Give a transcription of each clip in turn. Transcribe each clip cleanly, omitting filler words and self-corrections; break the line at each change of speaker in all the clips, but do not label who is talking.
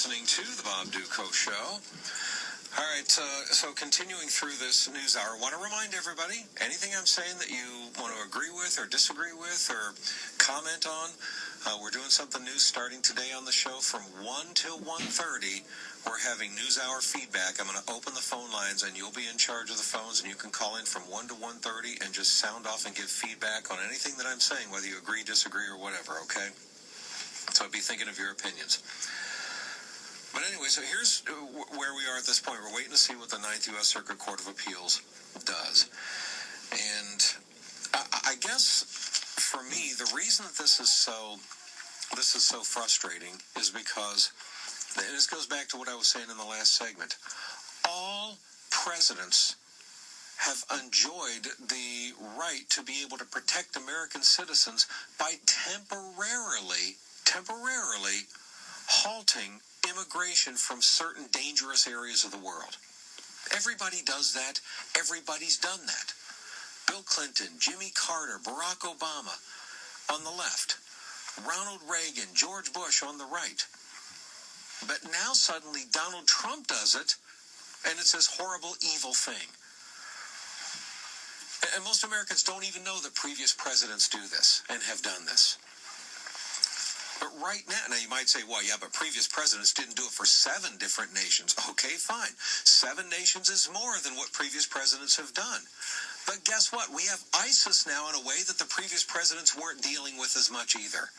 listening to The Bob Duco Show. All right, so continuing through this news hour, I want to remind everybody, anything I'm saying that you want to agree with or disagree with or comment on, we're doing something new starting today on the show from 1 till 1:30. We're having news hour feedback. I'm going to open the phone lines, and you'll be in charge of the phones, and you can call in from 1 to 1:30 and just sound off and give feedback on anything that I'm saying, whether you agree, disagree, or whatever, okay? So be thinking of your opinions. But anyway, so here's where we are at this point. We're waiting to see what the 9th U.S. Circuit Court of Appeals does. And I guess, for me, the reason that this is so frustrating is because, and this goes back to what I was saying in the last segment, all presidents have enjoyed the right to be able to protect American citizens by temporarily halting immigration from certain dangerous areas of the world. Everybody does that. Everybody's done that. Bill Clinton, Jimmy Carter, Barack Obama on the left, Ronald Reagan, George Bush on the right. But now suddenly Donald Trump does it, and it's this horrible, evil thing. And most Americans don't even know that previous presidents do this and have done this. But right now you might say, well, yeah, but previous presidents didn't do it for 7 different nations. Okay, fine. 7 nations is more than what previous presidents have done. But guess what? We have ISIS now in a way that the previous presidents weren't dealing with as much either.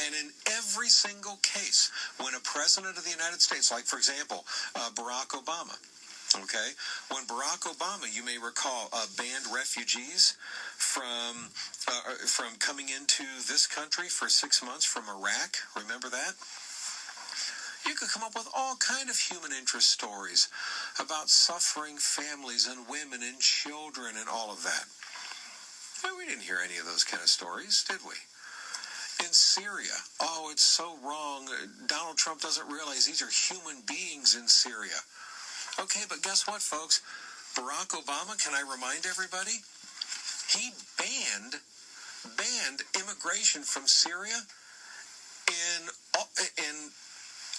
And in every single case, when a president of the United States, like, for example, Barack Obama, okay, when Barack Obama, you may recall, banned refugees from coming into this country for 6 months from Iraq. Remember that? You could come up with all kind of human interest stories about suffering families and women and children and all of that. Well, we didn't hear any of those kind of stories, did we? In Syria, oh, it's so wrong. Donald Trump doesn't realize these are human beings in Syria. Okay, but guess what, folks? Barack Obama, can I remind everybody? He banned immigration from Syria in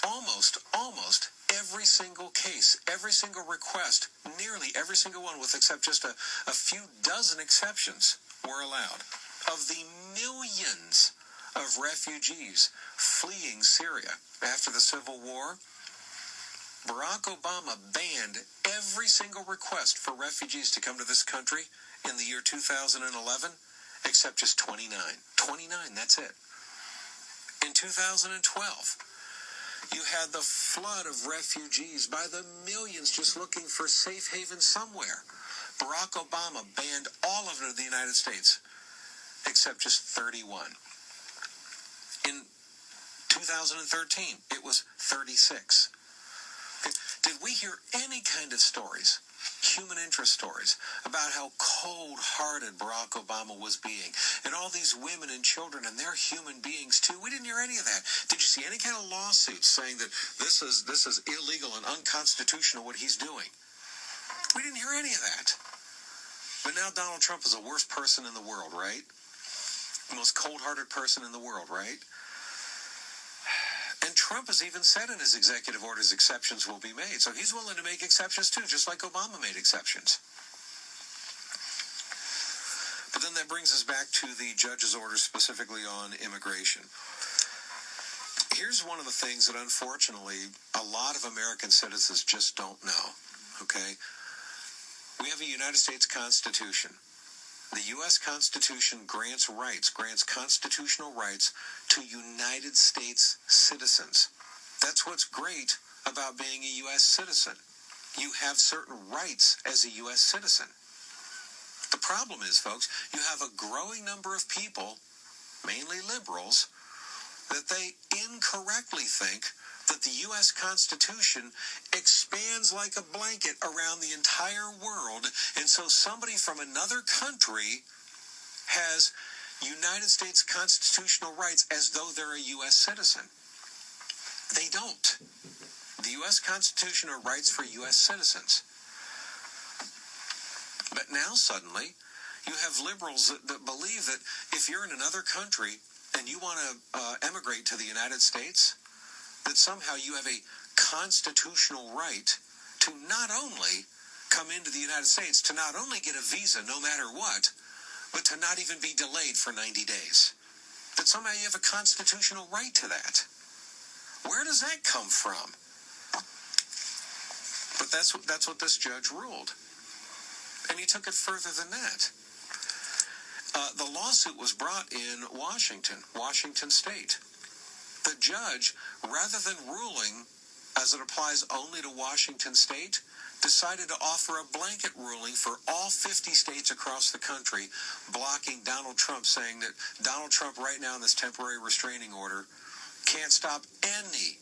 almost every single case, every single request, nearly every single one, with except just a few dozen exceptions, were allowed. Of the millions of refugees fleeing Syria after the Civil War, Barack Obama banned every single request for refugees to come to this country in the year 2011, except just 29. 29, that's it. In 2012, you had the flood of refugees by the millions just looking for safe haven somewhere. Barack Obama banned all of it in the United States, except just 31. In 2013, it was 36. Did we hear any kind of stories, human interest stories, about how cold-hearted Barack Obama was being, and all these women and children, and they're human beings too? We didn't hear any of that. Did you see any kind of lawsuits saying that this is illegal and unconstitutional what he's doing? We didn't hear any of that. But now Donald Trump is the worst person in the world, right? The most cold-hearted person in the world, right? And Trump has even said in his executive orders exceptions will be made. So he's willing to make exceptions too, just like Obama made exceptions. But then that brings us back to the judge's order specifically on immigration. Here's one of the things that unfortunately a lot of American citizens just don't know, okay? We have a United States Constitution. The U.S. Constitution grants constitutional rights to United States citizens. That's what's great about being a U.S. citizen. You have certain rights as a U.S. citizen. The problem is, folks, you have a growing number of people, mainly liberals, that they incorrectly think that the U.S. Constitution expands like a blanket around the entire world, and so somebody from another country has United States constitutional rights as though they're a U.S. citizen. They don't. The U.S. Constitution are rights for U.S. citizens. But now suddenly, you have liberals that believe that if you're in another country and you want to emigrate to the United States, that somehow you have a constitutional right to not only come into the United States, to not only get a visa no matter what, but to not even be delayed for 90 days. That somehow you have a constitutional right to that. Where does that come from? But that's what this judge ruled. And he took it further than that. The lawsuit was brought in Washington State. The judge, rather than ruling as it applies only to Washington State, decided to offer a blanket ruling for all 50 states across the country, blocking Donald Trump, saying that Donald Trump right now in this temporary restraining order can't stop any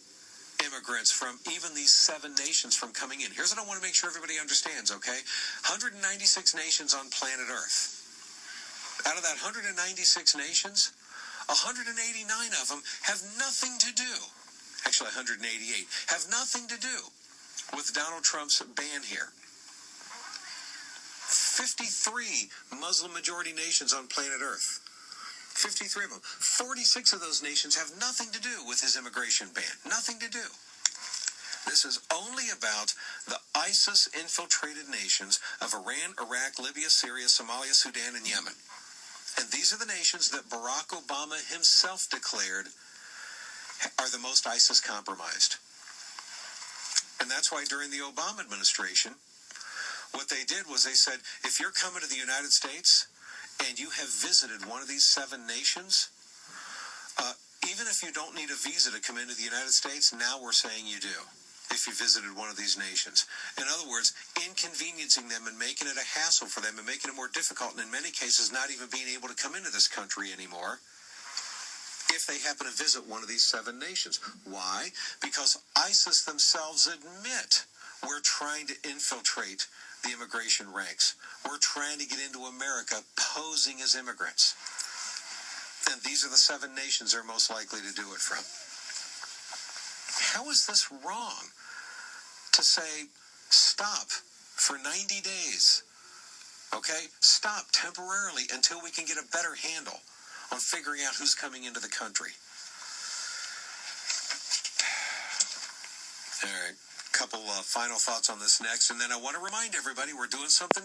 immigrants from even these 7 nations from coming in. Here's what I want to make sure everybody understands, okay? 196 nations on planet Earth. Out of that 196 nations, 189 of them have nothing to do, actually 188, have nothing to do with Donald Trump's ban here. 53 Muslim majority nations on planet Earth. 53 of them. 46 of those nations have nothing to do with his immigration ban. Nothing to do. This is only about the ISIS-infiltrated nations of Iran, Iraq, Libya, Syria, Somalia, Sudan, and Yemen. And these are the nations that Barack Obama himself declared are the most ISIS-compromised. And that's why during the Obama administration, what they did was they said, if you're coming to the United States and you have visited one of these 7 nations, even if you don't need a visa to come into the United States, now we're saying you do, if you visited one of these nations. In other words, inconveniencing them and making it a hassle for them and making it more difficult, and in many cases not even being able to come into this country anymore if they happen to visit one of these 7 nations. Why? Because ISIS themselves admit we're trying to infiltrate the immigration ranks. We're trying to get into America posing as immigrants. And these are the 7 nations they're most likely to do it from. How is this wrong to say, stop for 90 days? Okay? Stop temporarily until we can get a better handle on figuring out who's coming into the country. All right. Couple final thoughts on this next, and then I want to remind everybody we're doing something